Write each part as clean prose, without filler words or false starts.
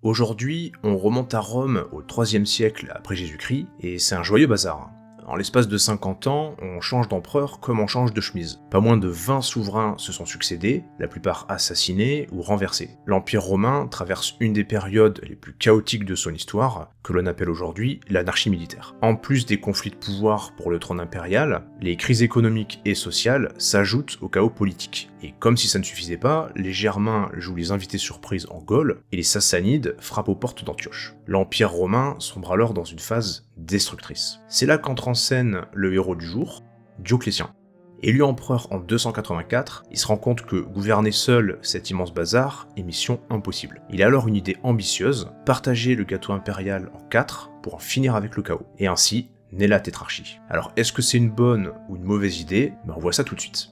Aujourd'hui, on remonte à Rome au IIIe siècle après Jésus-Christ, et c'est un joyeux bazar. En l'espace de 50 ans, on change d'empereur comme on change de chemise. Pas moins de 20 souverains se sont succédés, la plupart assassinés ou renversés. L'Empire romain traverse une des périodes les plus chaotiques de son histoire, que l'on appelle aujourd'hui l'anarchie militaire. En plus des conflits de pouvoir pour le trône impérial, les crises économiques et sociales s'ajoutent au chaos politique. Et comme si ça ne suffisait pas, les Germains jouent les invités surprises en Gaule, et les Sassanides frappent aux portes d'Antioche. L'Empire romain sombre alors dans une phase destructrice. C'est là qu'entre en scène le héros du jour, Dioclétien. Élu empereur en 284, il se rend compte que gouverner seul cet immense bazar est mission impossible. Il a alors une idée ambitieuse, partager le gâteau impérial en 4 pour en finir avec le chaos. Et ainsi, naît la tétrarchie. Alors est-ce que c'est une bonne ou une mauvaise idée? On voit ça tout de suite.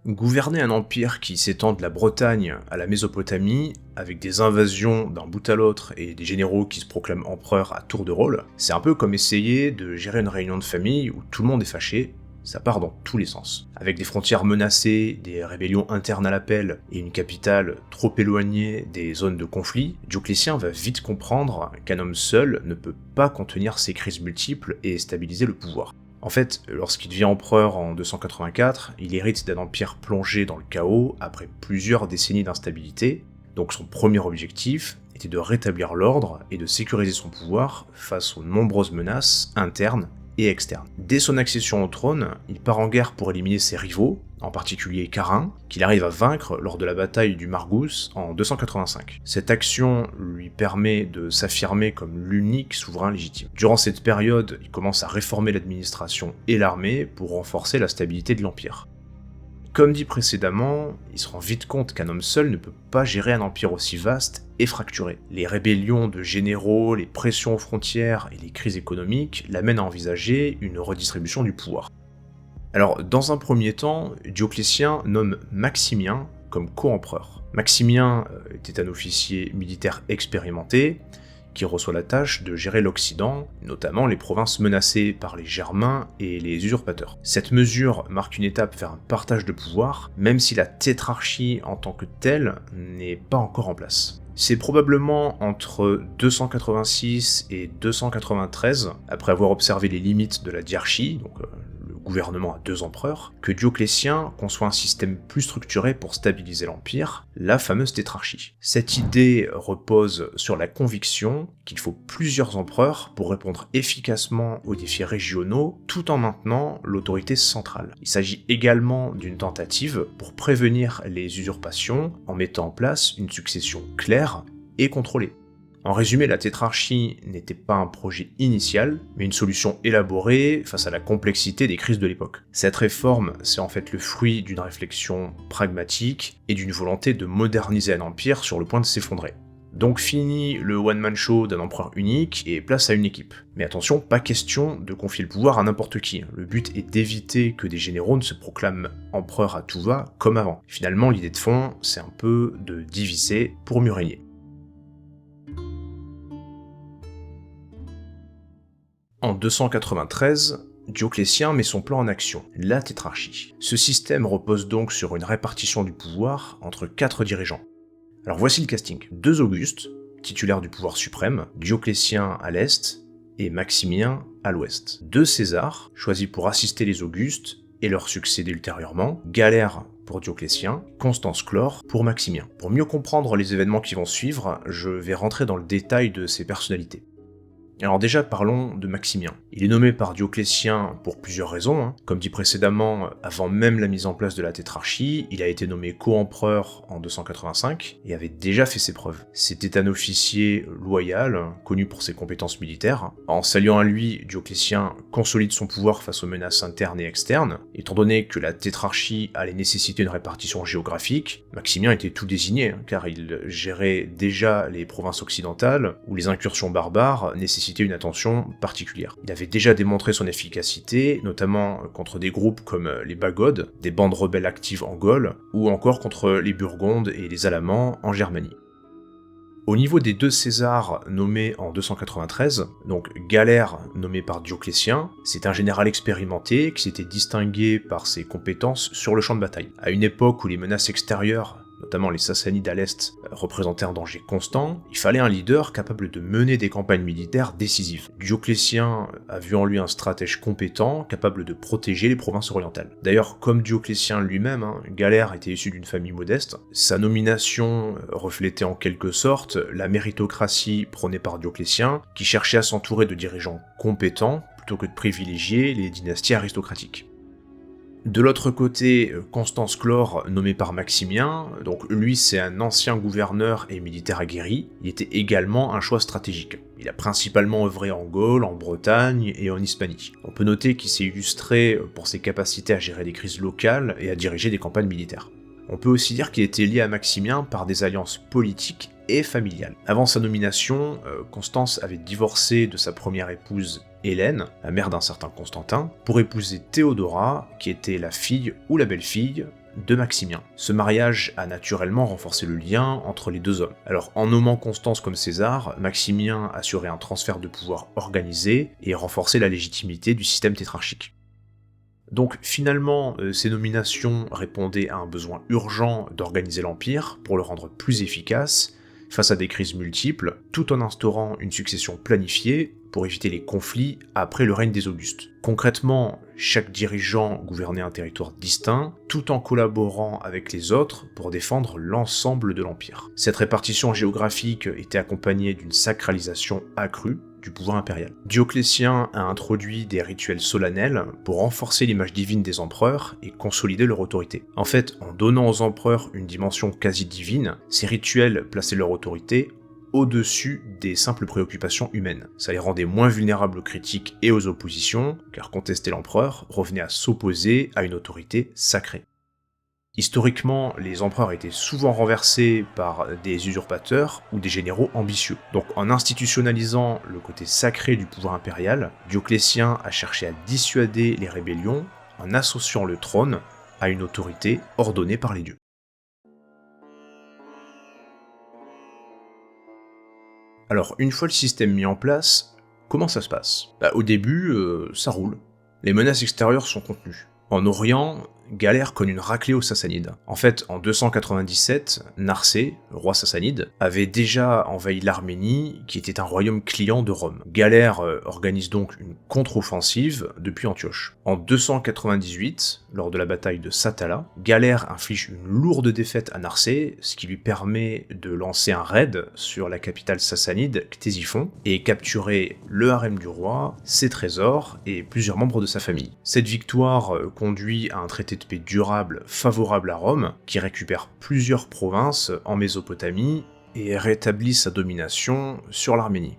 Gouverner un empire qui s'étend de la Bretagne à la Mésopotamie, avec des invasions d'un bout à l'autre et des généraux qui se proclament empereurs à tour de rôle, c'est un peu comme essayer de gérer une réunion de famille où tout le monde est fâché, ça part dans tous les sens. Avec des frontières menacées, des rébellions internes à l'appel et une capitale trop éloignée des zones de conflit, Dioclétien va vite comprendre qu'un homme seul ne peut pas contenir ces crises multiples et stabiliser le pouvoir. En fait, lorsqu'il devient empereur en 284, il hérite d'un empire plongé dans le chaos après plusieurs décennies d'instabilité, donc son premier objectif était de rétablir l'ordre et de sécuriser son pouvoir face aux nombreuses menaces internes et externes. Dès son accession au trône, il part en guerre pour éliminer ses rivaux, en particulier Carin, qu'il arrive à vaincre lors de la bataille du Margus en 285. Cette action lui permet de s'affirmer comme l'unique souverain légitime. Durant cette période, il commence à réformer l'administration et l'armée pour renforcer la stabilité de l'empire. Comme dit précédemment, il se rend vite compte qu'un homme seul ne peut pas gérer un empire aussi vaste et fracturé. Les rébellions de généraux, les pressions aux frontières et les crises économiques l'amènent à envisager une redistribution du pouvoir. Alors, dans un premier temps, Dioclétien nomme Maximien comme co-empereur. Maximien était un officier militaire expérimenté, qui reçoit la tâche de gérer l'Occident, notamment les provinces menacées par les Germains et les usurpateurs. Cette mesure marque une étape vers un partage de pouvoir, même si la tétrarchie en tant que telle n'est pas encore en place. C'est probablement entre 286 et 293, après avoir observé les limites de la diarchie, donc le gouvernement à 2 empereurs, que Dioclétien conçoit un système plus structuré pour stabiliser l'empire, la fameuse tétrarchie. Cette idée repose sur la conviction qu'il faut plusieurs empereurs pour répondre efficacement aux défis régionaux tout en maintenant l'autorité centrale. Il s'agit également d'une tentative pour prévenir les usurpations en mettant en place une succession claire et contrôlée. En résumé, la tétrarchie n'était pas un projet initial, mais une solution élaborée face à la complexité des crises de l'époque. Cette réforme, c'est en fait le fruit d'une réflexion pragmatique et d'une volonté de moderniser un empire sur le point de s'effondrer. Donc fini le one-man show d'un empereur unique et place à une équipe. Mais attention, pas question de confier le pouvoir à n'importe qui. Le but est d'éviter que des généraux ne se proclament empereurs à tout va comme avant. Finalement, l'idée de fond, c'est un peu de diviser pour mieux régner. En 293, Dioclétien met son plan en action, la tétrarchie. Ce système repose donc sur une répartition du pouvoir entre 4 dirigeants. Alors voici le casting. 2 Augustes, titulaires du pouvoir suprême, Dioclétien à l'est et Maximien à l'ouest. 2 Césars, choisis pour assister les Augustes et leur succéder ultérieurement, Galère pour Dioclétien, Constance Chlore pour Maximien. Pour mieux comprendre les événements qui vont suivre, je vais rentrer dans le détail de ces personnalités. Alors déjà, parlons de Maximien. Il est nommé par Dioclétien pour plusieurs raisons. Comme dit précédemment, avant même la mise en place de la tétrarchie, il a été nommé co-empereur en 285 et avait déjà fait ses preuves. C'était un officier loyal, connu pour ses compétences militaires. En s'alliant à lui, Dioclétien consolide son pouvoir face aux menaces internes et externes. Étant donné que la tétrarchie allait nécessiter une répartition géographique, Maximien était tout désigné, car il gérait déjà les provinces occidentales, où les incursions barbares nécessitaient une attention particulière. Il avait déjà démontré son efficacité, notamment contre des groupes comme les Bagodes, des bandes rebelles actives en Gaule, ou encore contre les Burgondes et les Alamans en Germanie. Au niveau des deux Césars nommés en 293, donc Galère nommé par Dioclétien, c'est un général expérimenté qui s'était distingué par ses compétences sur le champ de bataille. À une époque où les menaces extérieures, notamment les Sassanides à l'est, représentaient un danger constant, il fallait un leader capable de mener des campagnes militaires décisives. Dioclétien a vu en lui un stratège compétent, capable de protéger les provinces orientales. D'ailleurs, comme Dioclétien lui-même, Galère était issu d'une famille modeste, sa nomination reflétait en quelque sorte la méritocratie prônée par Dioclétien, qui cherchait à s'entourer de dirigeants compétents, plutôt que de privilégier les dynasties aristocratiques. De l'autre côté, Constance Chlore, nommé par Maximien, donc lui c'est un ancien gouverneur et militaire aguerri, il était également un choix stratégique. Il a principalement œuvré en Gaule, en Bretagne et en Hispanie. On peut noter qu'il s'est illustré pour ses capacités à gérer des crises locales et à diriger des campagnes militaires. On peut aussi dire qu'il était lié à Maximien par des alliances politiques et familiales. Avant sa nomination, Constance avait divorcé de sa première épouse Hélène, la mère d'un certain Constantin, pour épouser Théodora, qui était la fille ou la belle-fille de Maximien. Ce mariage a naturellement renforcé le lien entre les deux hommes. Alors, en nommant Constance comme César, Maximien assurait un transfert de pouvoir organisé et renforçait la légitimité du système tétrarchique. Donc finalement, ces nominations répondaient à un besoin urgent d'organiser l'Empire pour le rendre plus efficace face à des crises multiples, tout en instaurant une succession planifiée pour éviter les conflits après le règne des Augustes. Concrètement, chaque dirigeant gouvernait un territoire distinct, tout en collaborant avec les autres pour défendre l'ensemble de l'Empire. Cette répartition géographique était accompagnée d'une sacralisation accrue du pouvoir impérial. Dioclétien a introduit des rituels solennels pour renforcer l'image divine des empereurs et consolider leur autorité. En fait, en donnant aux empereurs une dimension quasi divine, ces rituels plaçaient leur autorité au-dessus des simples préoccupations humaines. Ça les rendait moins vulnérables aux critiques et aux oppositions, car contester l'empereur revenait à s'opposer à une autorité sacrée. Historiquement, les empereurs étaient souvent renversés par des usurpateurs ou des généraux ambitieux. Donc en institutionnalisant le côté sacré du pouvoir impérial, Dioclétien a cherché à dissuader les rébellions en associant le trône à une autorité ordonnée par les dieux. Alors une fois le système mis en place, comment ça se passe ? Au début, ça roule. Les menaces extérieures sont contenues. En Orient, Galère connaît une raclée aux Sassanides. En fait, en 297, Narsé, le roi sassanide, avait déjà envahi l'Arménie, qui était un royaume client de Rome. Galère organise donc une contre-offensive depuis Antioche. En 298, lors de la bataille de Satala, Galère inflige une lourde défaite à Narsé, ce qui lui permet de lancer un raid sur la capitale sassanide, Ctésiphon, et capturer le harem du roi, ses trésors et plusieurs membres de sa famille. Cette victoire conduit à un traité de paix durable favorable à Rome, qui récupère plusieurs provinces en Mésopotamie et rétablit sa domination sur l'Arménie.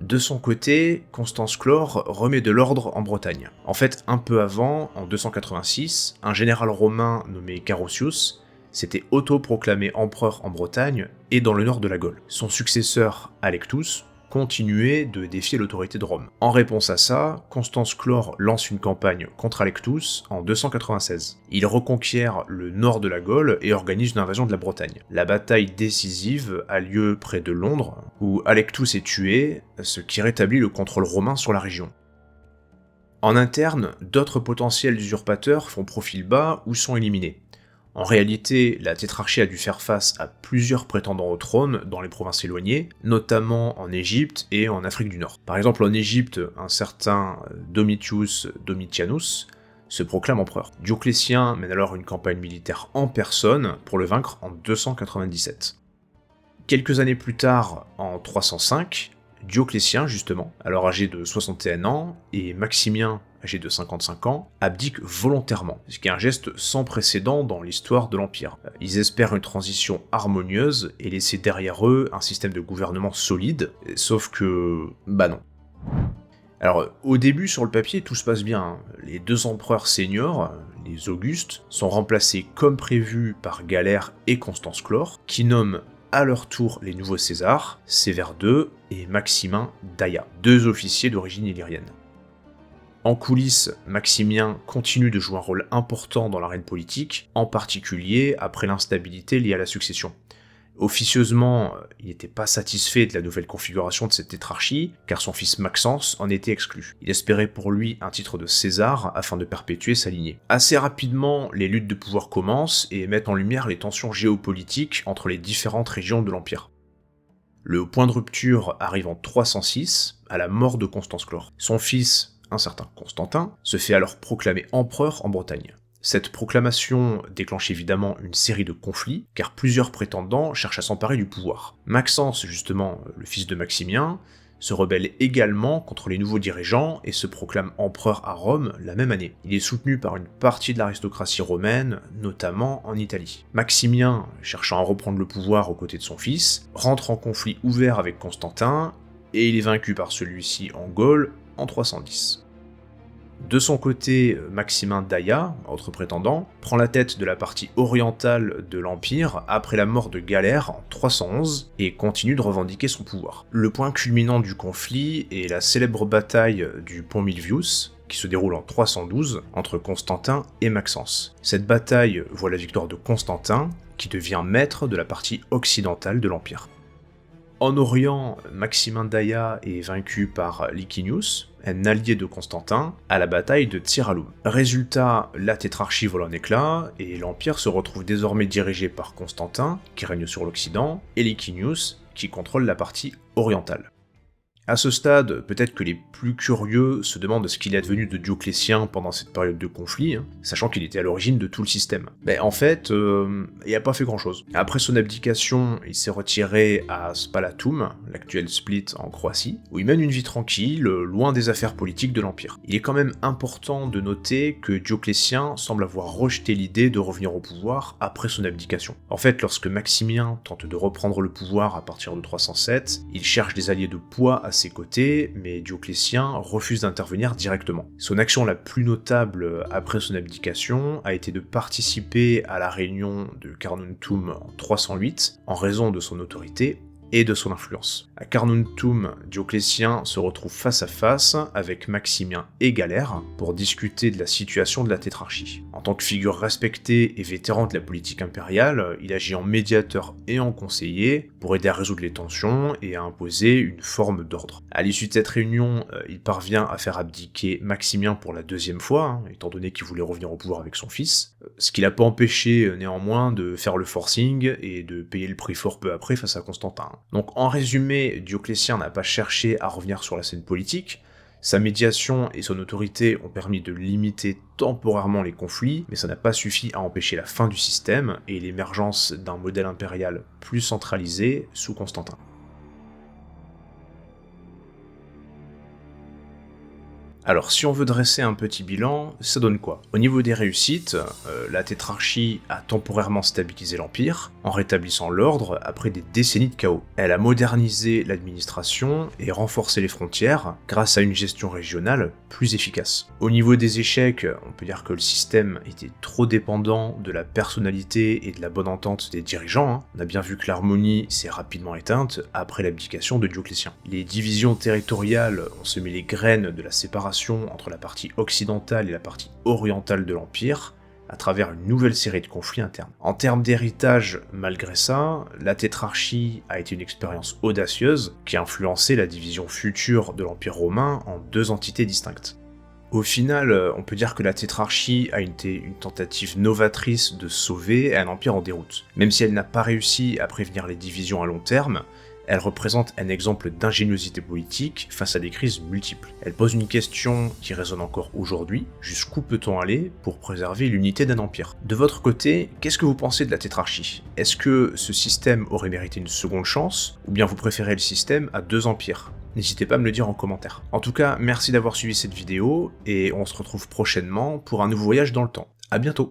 De son côté, Constance Chlore remet de l'ordre en Bretagne. En fait, un peu avant, en 286, un général romain nommé Carausius s'était auto-proclamé empereur en Bretagne et dans le nord de la Gaule. Son successeur, Alectus, continuait de défier l'autorité de Rome. En réponse à ça, Constance Chlore lance une campagne contre Alectus en 296. Il reconquiert le nord de la Gaule et organise une invasion de la Bretagne. La bataille décisive a lieu près de Londres, où Alectus est tué, ce qui rétablit le contrôle romain sur la région. En interne, d'autres potentiels usurpateurs font profil bas ou sont éliminés. En réalité, la tétrarchie a dû faire face à plusieurs prétendants au trône dans les provinces éloignées, notamment en Égypte et en Afrique du Nord. Par exemple, en Égypte, un certain Domitius Domitianus se proclame empereur. Dioclétien mène alors une campagne militaire en personne pour le vaincre en 297. Quelques années plus tard, en 305, Dioclétien, justement, alors âgé de 61 ans, et Maximien, âgé de 55 ans, abdiquent volontairement, ce qui est un geste sans précédent dans l'histoire de l'Empire. Ils espèrent une transition harmonieuse et laisser derrière eux un système de gouvernement solide, sauf que... non. Alors, au début, sur le papier, tout se passe bien. Les deux empereurs seniors, les Augustes, sont remplacés comme prévu par Galère et Constance Chlore, qui nomment à leur tour les nouveaux Césars, Sévère II et Maximin Daia, deux officiers d'origine illyrienne. En coulisses, Maximien continue de jouer un rôle important dans l'arène politique, en particulier après l'instabilité liée à la succession. Officieusement, il n'était pas satisfait de la nouvelle configuration de cette tétrarchie, car son fils Maxence en était exclu. Il espérait pour lui un titre de César afin de perpétuer sa lignée. Assez rapidement, les luttes de pouvoir commencent et mettent en lumière les tensions géopolitiques entre les différentes régions de l'Empire. Le point de rupture arrive en 306, à la mort de Constance Chlore. Son fils, un certain Constantin, se fait alors proclamer empereur en Bretagne. Cette proclamation déclenche évidemment une série de conflits, car plusieurs prétendants cherchent à s'emparer du pouvoir. Maxence, justement, le fils de Maximien, se rebelle également contre les nouveaux dirigeants et se proclame empereur à Rome la même année. Il est soutenu par une partie de l'aristocratie romaine, notamment en Italie. Maximien, cherchant à reprendre le pouvoir aux côtés de son fils, rentre en conflit ouvert avec Constantin, et il est vaincu par celui-ci en Gaule en 310. De son côté, Maximin d'Aia, autre prétendant, prend la tête de la partie orientale de l'Empire après la mort de Galère en 311 et continue de revendiquer son pouvoir. Le point culminant du conflit est la célèbre bataille du Pont Milvius, qui se déroule en 312 entre Constantin et Maxence. Cette bataille voit la victoire de Constantin, qui devient maître de la partie occidentale de l'Empire. En Orient, Maximin d'Aia est vaincu par Licinius, un allié de Constantin, à la bataille de Tsiralum. Résultat, la tétrarchie vole en éclats, et l'Empire se retrouve désormais dirigé par Constantin, qui règne sur l'Occident, et Licinius, qui contrôle la partie orientale. À ce stade, peut-être que les plus curieux se demandent ce qu'il est advenu de Dioclétien pendant cette période de conflit, sachant qu'il était à l'origine de tout le système. En fait, il n'a pas fait grand-chose. Après son abdication, il s'est retiré à Spalatum, l'actuel Split en Croatie, où il mène une vie tranquille, loin des affaires politiques de l'Empire. Il est quand même important de noter que Dioclétien semble avoir rejeté l'idée de revenir au pouvoir après son abdication. En fait, lorsque Maximien tente de reprendre le pouvoir à partir de 307, il cherche des alliés de poids à ses côtés, mais Dioclétien refuse d'intervenir directement. Son action la plus notable après son abdication a été de participer à la réunion de Carnuntum en 308 en raison de son autorité et de son influence. À Carnuntum, Dioclétien se retrouve face à face avec Maximien et Galère pour discuter de la situation de la tétrarchie. En tant que figure respectée et vétéran de la politique impériale, il agit en médiateur et en conseiller pour aider à résoudre les tensions et à imposer une forme d'ordre. À l'issue de cette réunion, il parvient à faire abdiquer Maximien pour la deuxième fois, étant donné qu'il voulait revenir au pouvoir avec son fils, ce qui l'a pas empêché néanmoins de faire le forcing et de payer le prix fort peu après face à Constantin. Donc en résumé, Dioclétien n'a pas cherché à revenir sur la scène politique, sa médiation et son autorité ont permis de limiter temporairement les conflits, mais ça n'a pas suffi à empêcher la fin du système et l'émergence d'un modèle impérial plus centralisé sous Constantin. Alors si on veut dresser un petit bilan, ça donne quoi? Au niveau des réussites, la tétrarchie a temporairement stabilisé l'Empire, en rétablissant l'ordre après des décennies de chaos. Elle a modernisé l'administration et renforcé les frontières grâce à une gestion régionale plus efficace. Au niveau des échecs, on peut dire que le système était trop dépendant de la personnalité et de la bonne entente des dirigeants. On a bien vu que l'harmonie s'est rapidement éteinte après l'abdication de Dioclétien. Les divisions territoriales ont semé les graines de la séparation entre la partie occidentale et la partie orientale de l'Empire, à travers une nouvelle série de conflits internes. En termes d'héritage, malgré ça, la tétrarchie a été une expérience audacieuse qui a influencé la division future de l'Empire romain en deux entités distinctes. Au final, on peut dire que la tétrarchie a été une tentative novatrice de sauver un empire en déroute. Même si elle n'a pas réussi à prévenir les divisions à long terme, elle représente un exemple d'ingéniosité politique face à des crises multiples. Elle pose une question qui résonne encore aujourd'hui, jusqu'où peut-on aller pour préserver l'unité d'un empire? De votre côté, qu'est-ce que vous pensez de la tétrarchie? Est-ce que ce système aurait mérité une seconde chance, ou bien vous préférez le système à deux empires? N'hésitez pas à me le dire en commentaire. En tout cas, merci d'avoir suivi cette vidéo, et on se retrouve prochainement pour un nouveau voyage dans le temps. À bientôt!